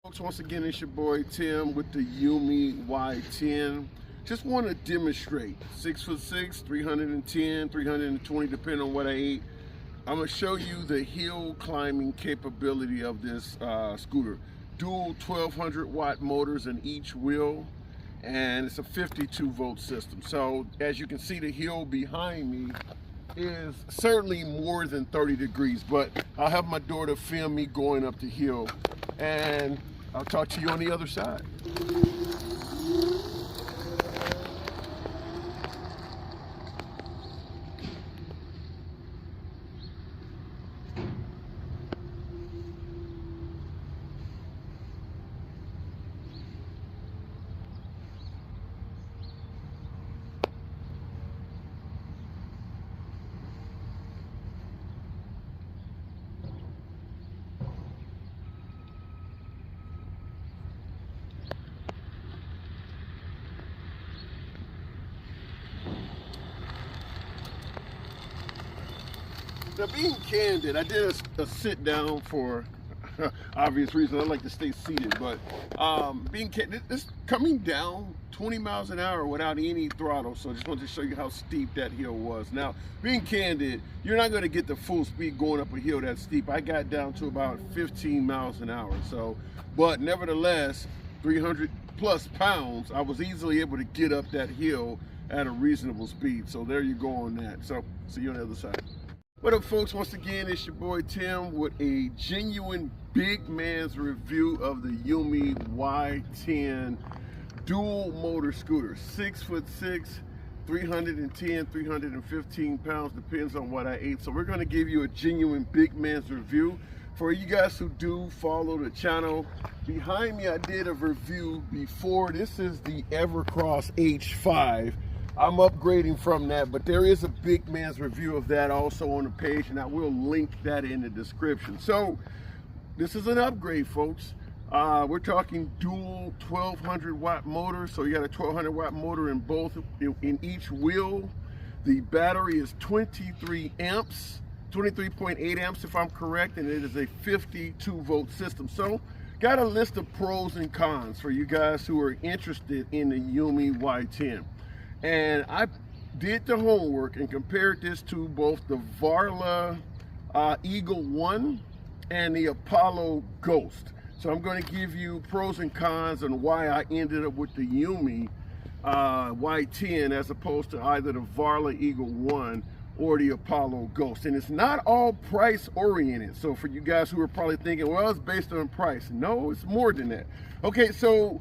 Folks, once again, it's your boy Tim with the Yume Y10. Just want to demonstrate 6'6", 310, 320, depending on what I ate. I'm going to show you the hill climbing capability of this scooter. Dual 1200 watt motors in each wheel, and it's a 52 volt system. So as you can see, the hill behind me is certainly more than 30 degrees, but I'll have my daughter film me going up the hill, and I'll talk to you on the other side. Now, being candid, I did a sit down for obvious reasons. I like to stay seated, but being candid, this coming down 20 miles an hour without any throttle. So I just wanted to show you how steep that hill was. Now, being candid, you're not going to get the full speed going up a hill that steep. I got down to about 15 miles an hour. So, but nevertheless, 300 plus pounds, I was easily able to get up that hill at a reasonable speed. So there you go on that. So see you on the other side. What up, folks? Once again, it's your boy Tim with a genuine big man's review of the Yume Y10 dual motor scooter. 6'6", 310, 315 pounds, depends on what I ate. So we're going to give you a genuine big man's review. For you guys who do follow the channel, behind me I did a review before. This is the Evercross H5. I'm upgrading from that, but there is a big man's review of that also on the page, and I will link that in the description. So this is an upgrade, folks. We're talking dual 1200 watt motor. So you got a 1200 watt motor in both, in each wheel. The battery is 23 amps, 23.8 amps if I'm correct, and it is a 52 volt system. So got a list of pros and cons for you guys who are interested in the Yume Y10. And I did the homework and compared this to both the Varla Eagle 1 and the Apollo Ghost. So I'm going to give you pros and cons on why I ended up with the Yume Y10 as opposed to either the Varla Eagle 1 or the Apollo Ghost. And it's not all price oriented. So for you guys who are probably thinking, well, it's based on price. No, it's more than that. Okay, so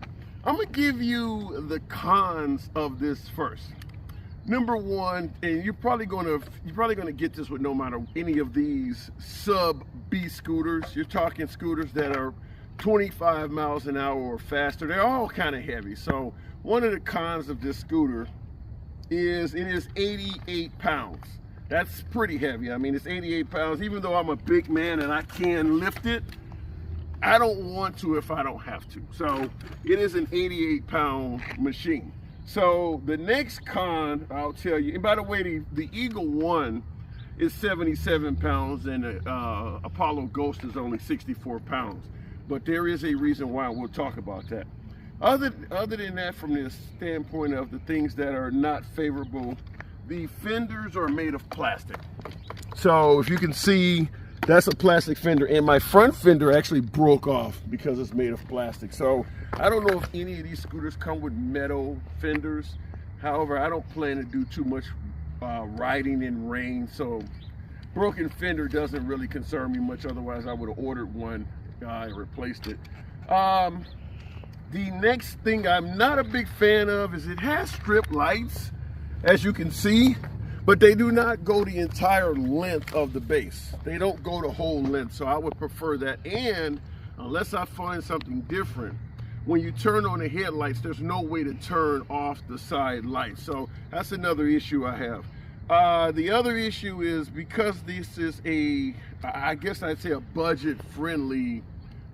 I'm gonna give you the cons of this first. Number one, and you're probably gonna get this with no matter any of these sub B scooters. You're talking scooters that are 25 miles an hour or faster. They're all kind of heavy. So one of the cons of this scooter is it is 88 pounds. That's pretty heavy. I mean, it's 88 pounds. Even though I'm a big man and I can lift it, I don't want to if I don't have to. So it is an 88 pound machine. So the next con I'll tell you, and by the way, the Eagle 1 is 77 pounds and the Apollo Ghost is only 64 pounds. But there is a reason why. We'll talk about that. Other than that, from the standpoint of the things that are not favorable, the fenders are made of plastic. So if you can see, that's a plastic fender, and my front fender actually broke off because it's made of plastic. So I don't know if any of these scooters come with metal fenders. However, I don't plan to do too much riding in rain, so broken fender doesn't really concern me much. Otherwise I would have ordered one and replaced it. The next thing I'm not a big fan of is it has strip lights, as you can see, but they do not go the entire length of the base. They don't go the whole length, so I would prefer that. And unless I find something different, when you turn on the headlights, there's no way to turn off the side lights. So that's another issue I have. The other issue is because this is I guess I'd say a budget-friendly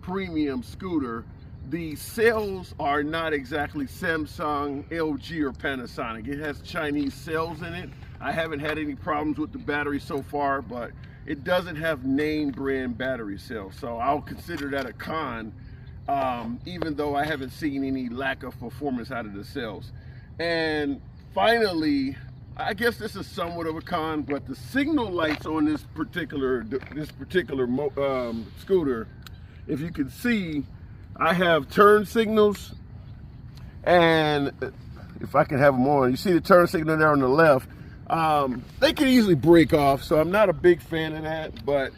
premium scooter, the cells are not exactly Samsung, LG, or Panasonic. It has Chinese cells in it. I haven't had any problems with the battery so far, but it doesn't have name brand battery cells. So I'll consider that a con even though I haven't seen any lack of performance out of the cells. And finally, I guess this is somewhat of a con, but the signal lights on this particular scooter, if you can see, I have turn signals, and if I can have them on, you see the turn signal there on the left. They can easily break off, so I'm not a big fan of that. But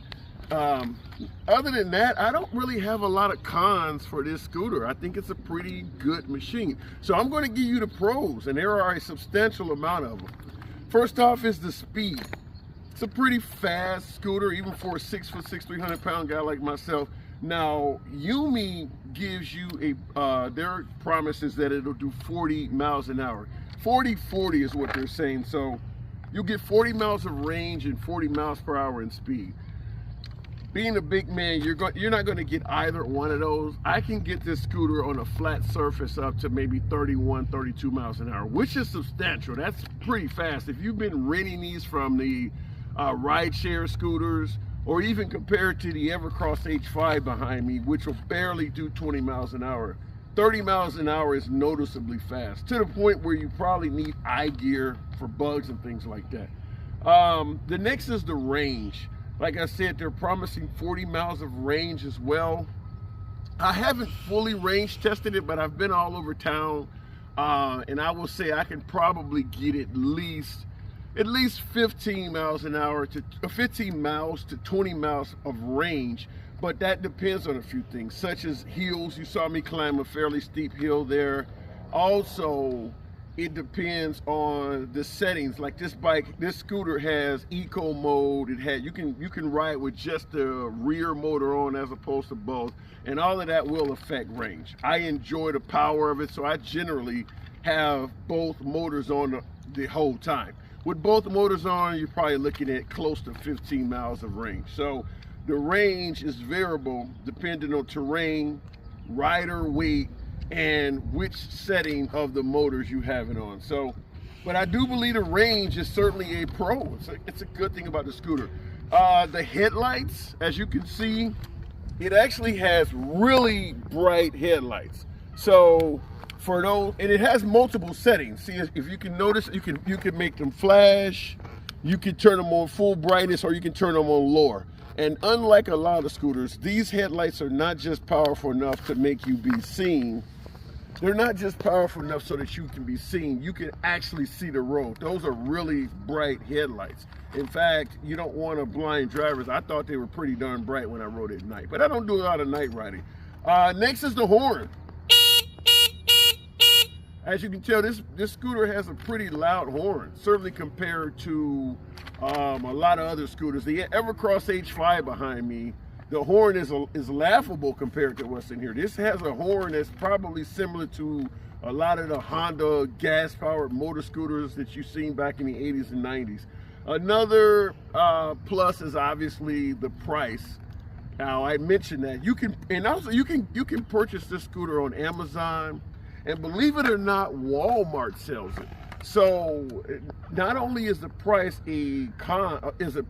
other than that, I don't really have a lot of cons for this scooter. I think it's a pretty good machine. So I'm going to give you the pros, and there are a substantial amount of them. First off is the speed. It's a pretty fast scooter, even for a 6'6", 300-pound guy like myself. Now, Yume gives you their promise is that it'll do 40 miles an hour. 40 is what they're saying. So you'll get 40 miles of range and 40 miles per hour in speed. Being a big man, you're not going to get either one of those. I can get this scooter on a flat surface up to maybe 31, 32 miles an hour, which is substantial. That's pretty fast. If you've been renting these from the rideshare scooters, or even compared to the Evercross H5 behind me, which will barely do 20 miles an hour, 30 miles an hour is noticeably fast, to the point where you probably need eye gear for bugs and things like that. The next is the range. Like I said, they're promising 40 miles of range as well. I haven't fully range tested it, but I've been all over town, and I will say I can probably get at least 15 miles an hour to 15 miles to 20 miles of range. But that depends on a few things, such as hills. You saw me climb a fairly steep hill there. Also, it depends on the settings. Like this scooter has eco mode. You can ride with just the rear motor on as opposed to both, and all of that will affect range. I enjoy the power of it, so I generally have both motors on the whole time. With both motors on, you're probably looking at close to 15 miles of range. So the range is variable depending on terrain, rider weight, and which setting of the motors you have it on. So, but I do believe the range is certainly a pro. It's a good thing about the scooter. The headlights, as you can see, it actually has really bright headlights. So for those, and it has multiple settings. See, if you can notice, you can make them flash, you can turn them on full brightness, or you can turn them on lower. And unlike a lot of scooters, these headlights are not just powerful enough to make you be seen. They're not just powerful enough so that you can be seen. You can actually see the road. Those are really bright headlights. In fact, you don't want to blind drivers. I thought they were pretty darn bright when I rode at night, but I don't do a lot of night riding. Next is the horn. As you can tell, this scooter has a pretty loud horn, certainly compared to a lot of other scooters. The Evercross H5 behind me, the horn is laughable compared to what's in here. This has a horn that's probably similar to a lot of the Honda gas-powered motor scooters that you've seen back in the 80s and 90s. Another plus is obviously the price. Now, I mentioned that you can purchase this scooter on Amazon, and believe it or not, Walmart sells it. So not only is the price a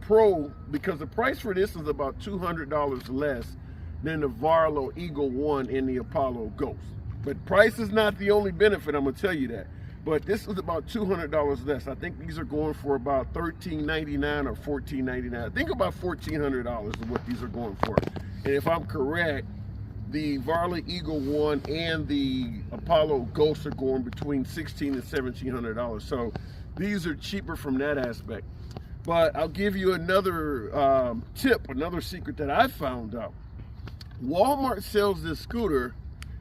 pro, because the price for this is about $200 less than the Varlo Eagle 1 and the Apollo Ghost. But price is not the only benefit, I'm gonna tell you that. But this is about $200 less. I think these are going for about $13.99 or $14.99. I think about $1,400 is what these are going for. And if I'm correct, the Varlo Eagle 1 and the Apollo Ghost are going between $1,600 and $1,700. So these are cheaper from that aspect. But I'll give you another tip, another secret that I found out. Walmart sells this scooter,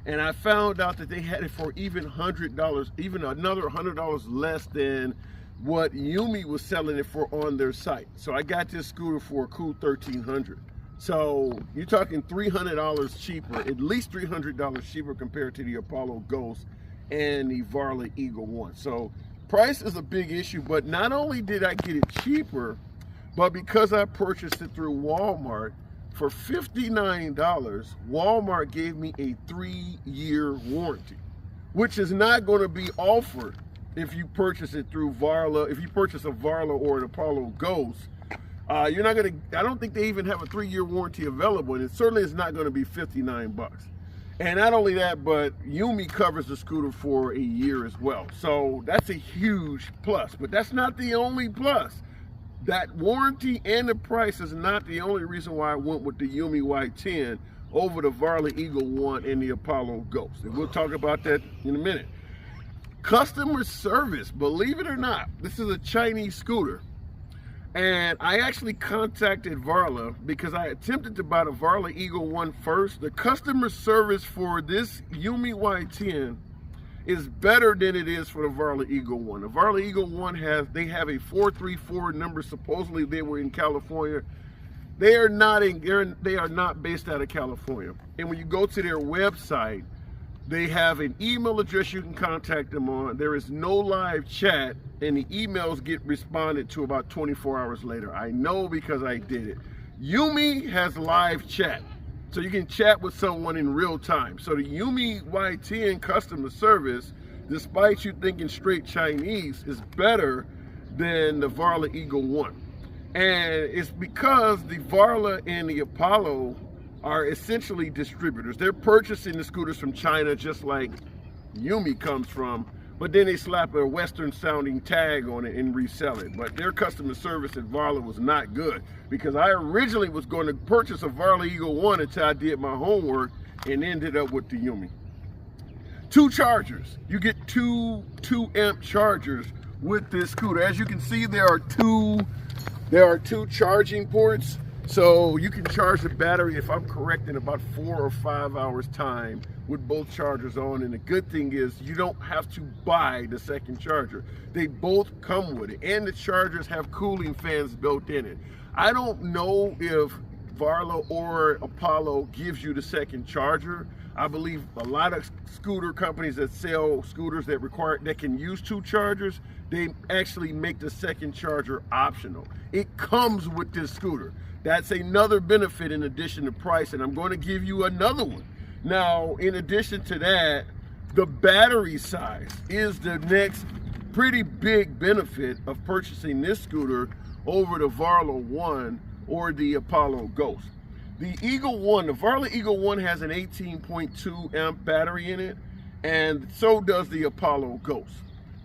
and I found out that they had it for even $100, even another $100 less than what Yume was selling it for on their site. So I got this scooter for a cool $1,300. So you're talking $300 cheaper, at least $300 cheaper compared to the Apollo Ghost and the Varlo Eagle 1. So price is a big issue, but not only did I get it cheaper, but because I purchased it through Walmart for $59, Walmart gave me a 3-year warranty, which is not going to be offered if you purchase it through Varlo. If you purchase a Varlo or an Apollo Ghost, you're not gonna, I don't think they even have a 3-year warranty available, and it certainly is not gonna be $59. And not only that, but Yume covers the scooter for a year as well. So that's a huge plus, but that's not the only plus. That warranty and the price is not the only reason why I went with the Yume Y10 over the Varla Eagle 1 and the Apollo Ghost. And we'll talk about that in a minute. Customer service, believe it or not, this is a Chinese scooter. And I actually contacted Varla because I attempted to buy the Varla Eagle 1 first. The customer service for this Yume Y10 is better than it is for the Varla Eagle 1. The Varla Eagle 1 they have a 434 number. Supposedly they were in California. They are not based out of California. And when you go to their website, they have an email address you can contact them on. There is no live chat, and the emails get responded to about 24 hours later. I know because I did it. Yume has live chat, so you can chat with someone in real time. So the Yume Y10 customer service, despite you thinking straight Chinese, is better than the Varla Eagle 1. And it's because the Varla and the Apollo are essentially distributors. They're purchasing the scooters from China just like Yume comes from, but then they slap a Western sounding tag on it and resell it. But their customer service at Varla was not good, because I originally was going to purchase a Varla Eagle 1 until I did my homework and ended up with the Yume. 2 chargers. You get two 2-amp chargers with this scooter. As you can see, there are two charging ports. So you can charge the battery, if I'm correct, in about 4 or 5 hours time with both chargers on. And the good thing is you don't have to buy the second charger. They both come with it, and the chargers have cooling fans built in it. I don't know if Varla or Apollo gives you the second charger. I believe a lot of scooter companies that sell scooters that can use 2 chargers, they actually make the second charger optional. It comes with this scooter. That's another benefit in addition to price, and I'm going to give you another one. Now, in addition to that, the battery size is the next pretty big benefit of purchasing this scooter over the Varla 1 or the Apollo Ghost. The Eagle 1, the Varla Eagle 1 has an 18.2 amp battery in it, and so does the Apollo Ghost.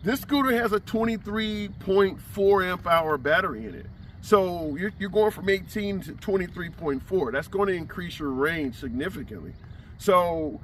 This scooter has a 23.4 amp hour battery in it. So you're going from 18 to 23.4. That's going to increase your range significantly. So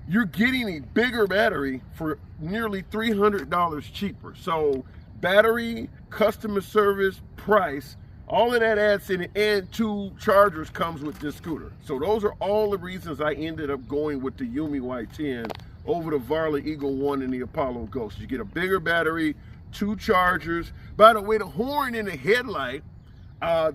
you're getting a bigger battery for nearly $300 cheaper. So battery, customer service, price, all of that adds in it, and 2 chargers comes with this scooter. So those are all the reasons I ended up going with the Yume Y10 over the Varla Eagle 1 and the Apollo Ghost. You get a bigger battery, 2 chargers. By the way, the horn and the headlight,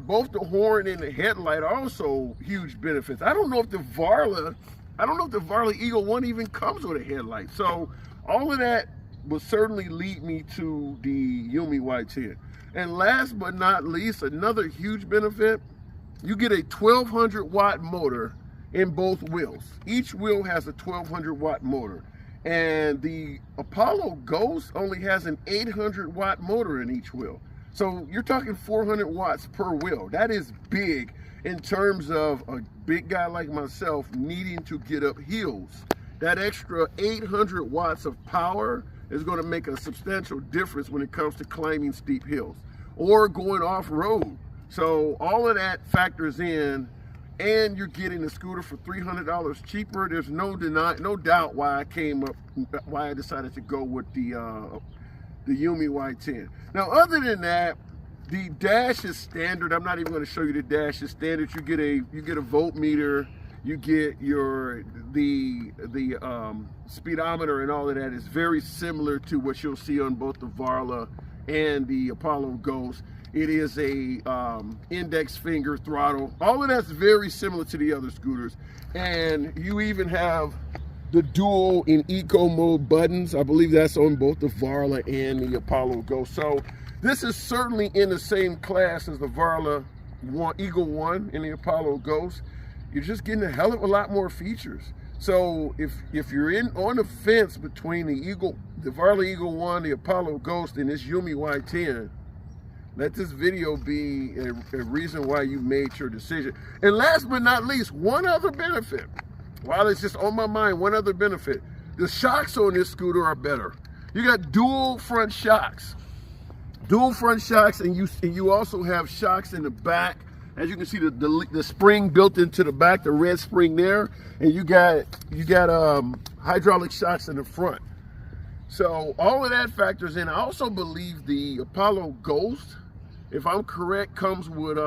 both the horn and the headlight are also huge benefits. I don't know if the Varla Eagle 1 even comes with a headlight. So all of that will certainly lead me to the Yume Y10. And last but not least, another huge benefit, you get a 1200 watt motor in both wheels. Each wheel has a 1200 watt motor. And the Apollo Ghost only has an 800 watt motor in each wheel. So you're talking 400 watts per wheel. That is big in terms of a big guy like myself needing to get up hills. That extra 800 watts of power is going to make a substantial difference when it comes to climbing steep hills or going off-road. So all of that factors in, and you're getting a scooter for $300 cheaper. There's no doubt why I decided to go with the Yume Y10. Now, other than that, the dash is standard. I'm not even going to show you the dash. It's standard. You get a voltmeter, you get the speedometer, and all of that is very similar to what you'll see on both the Varla and the Apollo Ghost. It is a index finger throttle. All of that's very similar to the other scooters. And you even have the dual in eco mode buttons. I believe that's on both the Varla and the Apollo Ghost. So this is certainly in the same class as the Varla Eagle 1 and the Apollo Ghost. You're just getting a hell of a lot more features. So if you're on the fence between the Varla Eagle 1, the Apollo Ghost, and this Yume Y10, let this video be a reason why you made your decision. And last but not least, one other benefit. while it's just on my mind, one other benefit. The shocks on this scooter are better. You got dual front shocks. Dual front shocks, and you also have shocks in the back. As you can see, the spring built into the back, the red spring there, and you got hydraulic shocks in the front. So all of that factors in. I also believe the Apollo Ghost, if I'm correct, comes with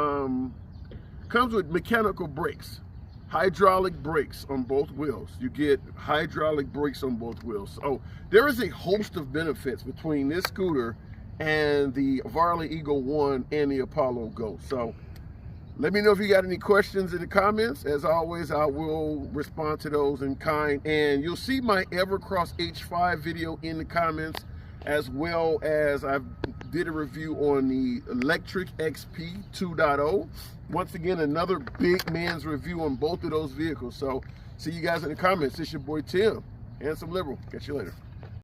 mechanical brakes, hydraulic brakes on both wheels. You get hydraulic brakes on both wheels. So there is a host of benefits between this scooter and the Varley Eagle 1 and the Apollo Ghost. So let me know if you got any questions in the comments. As always, I will respond to those in kind. And you'll see my Evercross H5 video in the comments, as well as I did a review on the Electric XP 2.0. Once again, another big man's review on both of those vehicles. So see you guys in the comments. It's your boy Tim, Handsome Liberal. Catch you later.